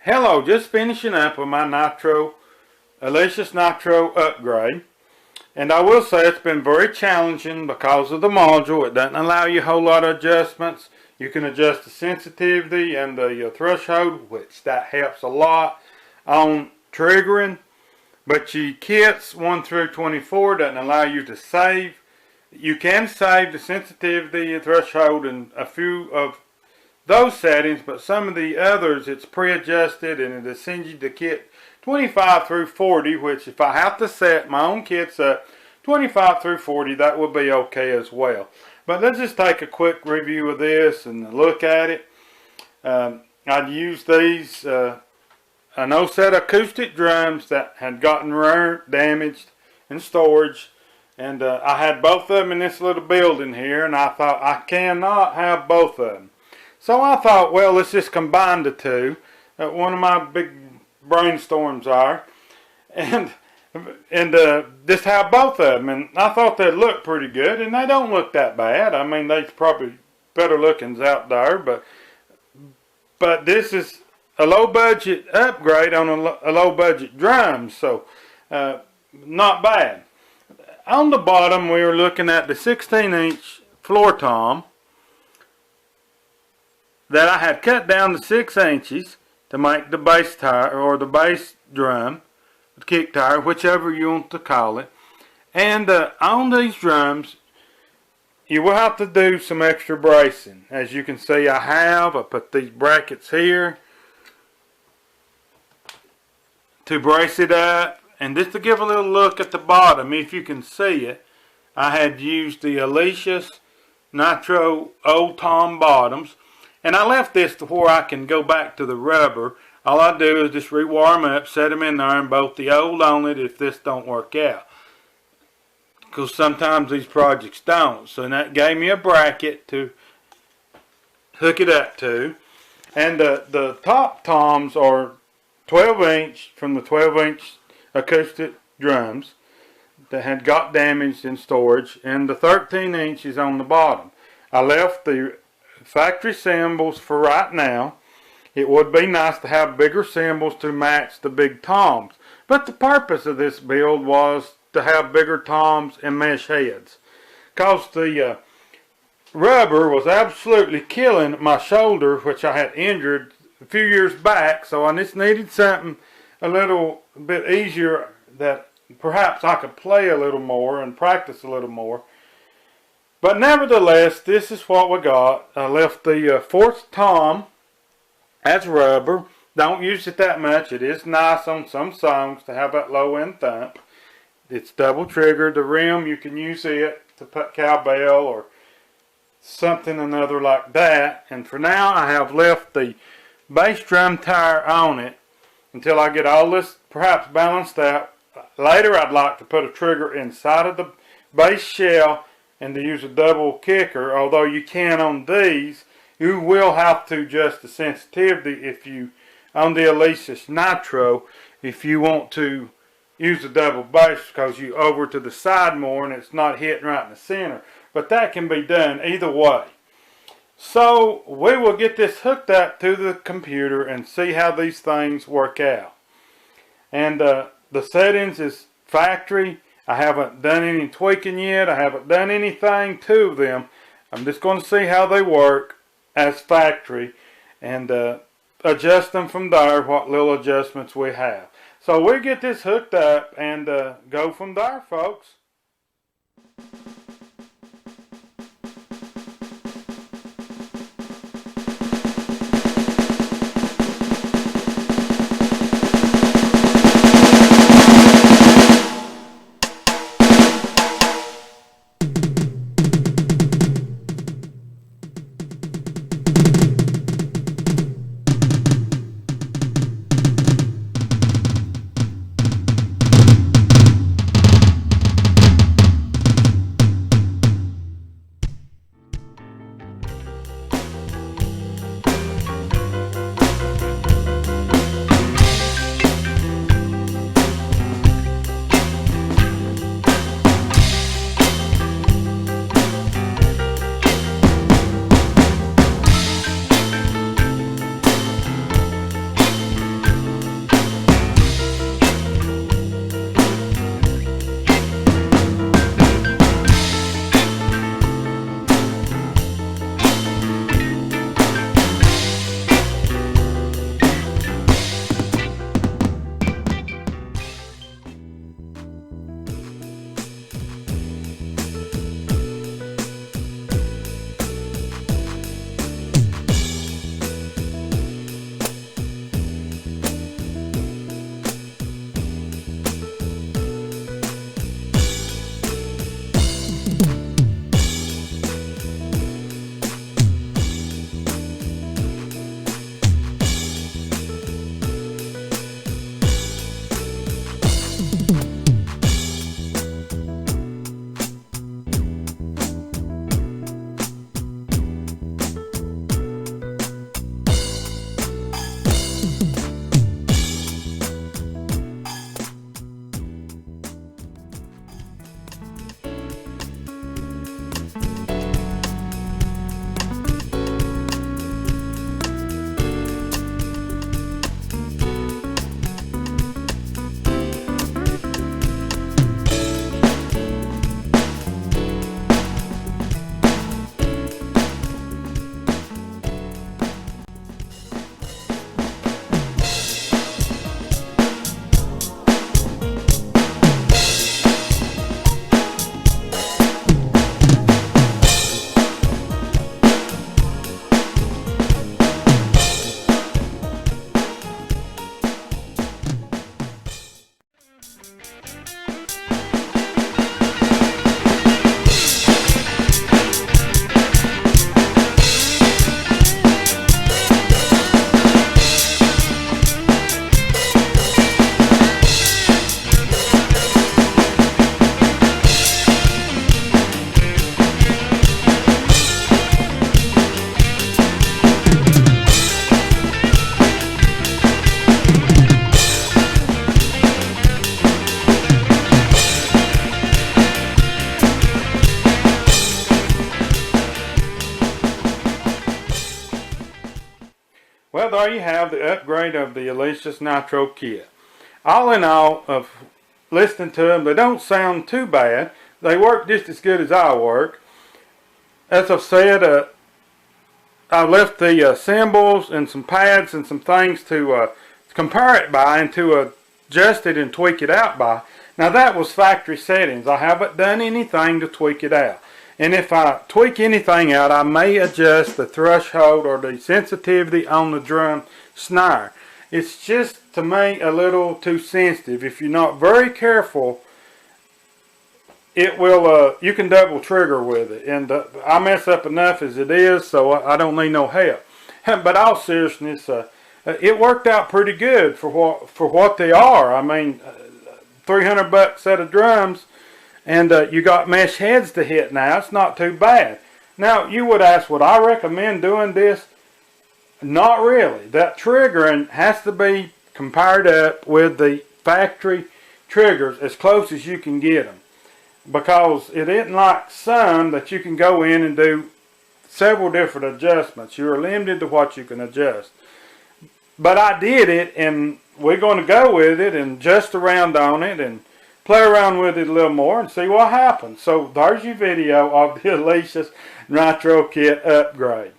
Hello, just finishing up with my Alesis Nitro upgrade. And I will say it's been very challenging because of the module. It doesn't allow you a whole lot of adjustments. You can adjust the sensitivity and the threshold, which that helps a lot on triggering. But your kits 1 through 24 doesn't allow you to save. You can save the sensitivity and threshold and a few of those settings, but some of the others it's pre-adjusted and it sends you the kit 25 through 40, which if I have to set my own kits up 25 through 40, that will be okay as well. But let's just take a quick review of this and look at it. I'd used these an old set of acoustic drums that had gotten damaged in storage, and I had both of them in this little building here, and I thought I cannot have both of them. So I thought, well, let's just combine the two. One of my big brainstorms are, and just have both of them. And I thought they'd look pretty good, and they don't look that bad. I mean, they're probably better lookings out there, but this is a low budget upgrade on a low budget drum, so not bad. On the bottom, we were looking at the 16-inch floor tom that I had cut down to 6 inches to make the bass tire, or the bass drum, the kick tire, whichever you want to call it. And on these drums, you will have to do some extra bracing. As you can see, I put these brackets here to brace it up. And just to give a little look at the bottom, if you can see it, I had used the Alesis Nitro old tom bottoms. And I left this to where I can go back to the rubber. All I do is just rewire them up, set them in there, and bolt the old on it if this don't work out. Because sometimes these projects don't. So that gave me a bracket to hook it up to. And the top toms are 12-inch from the 12-inch acoustic drums that had got damaged in storage. And the 13-inch is on the bottom. I left the factory cymbals for right now. It would be nice to have bigger cymbals to match the big toms, but the purpose of this build was to have bigger toms and mesh heads, because the rubber was absolutely killing my shoulder, which I had injured a few years back. So I just needed something a little bit easier that perhaps I could play a little more and practice a little more. But nevertheless, this is what we got. I left the fourth tom as rubber. Don't use it that much. It is nice on some songs to have that low end thump. It's double trigger. The rim, you can use it to put cowbell or something another like that. And for now, I have left the bass drum tire on it until I get all this perhaps balanced out. Later, I'd like to put a trigger inside of the bass shell and to use a double kicker. Although you can on these, you will have to adjust the sensitivity if you, on the Alesis Nitro, if you want to use a double bass, because you over to the side more and it's not hitting right in the center. But that can be done either way. So we will get this hooked up to the computer and see how these things work out. And the settings is factory. I haven't done any tweaking yet. I haven't done anything to them. I'm just going to see how they work as factory and adjust them from there, what little adjustments we have. So we get this hooked up and go from there, folks. Well, there you have the upgrade of the Alesis Nitro kit. All in all, of listening to them, they don't sound too bad. They work just as good as I work. As I've said, I left the symbols and some pads and some things to compare it by and to adjust it and tweak it out by. Now that was factory settings. I haven't done anything to tweak it out. And if I tweak anything out, I may adjust the threshold or the sensitivity on the drum snare. It's just, to me, a little too sensitive. If you're not very careful, it will, you can double trigger with it. And I mess up enough as it is, so I don't need no help. But all seriousness, it worked out pretty good for what they are. I mean, $300 set of drums. And you got mesh heads to hit now. It's not too bad. Now, you would ask, would I recommend doing this? Not really. That triggering has to be compared up with the factory triggers as close as you can get them. Because it isn't like some that you can go in and do several different adjustments. You're limited to what you can adjust. But I did it, and we're going to go with it and adjust around on it and play around with it a little more and see what happens. So there's your video of the Alesis Nitro kit upgrade.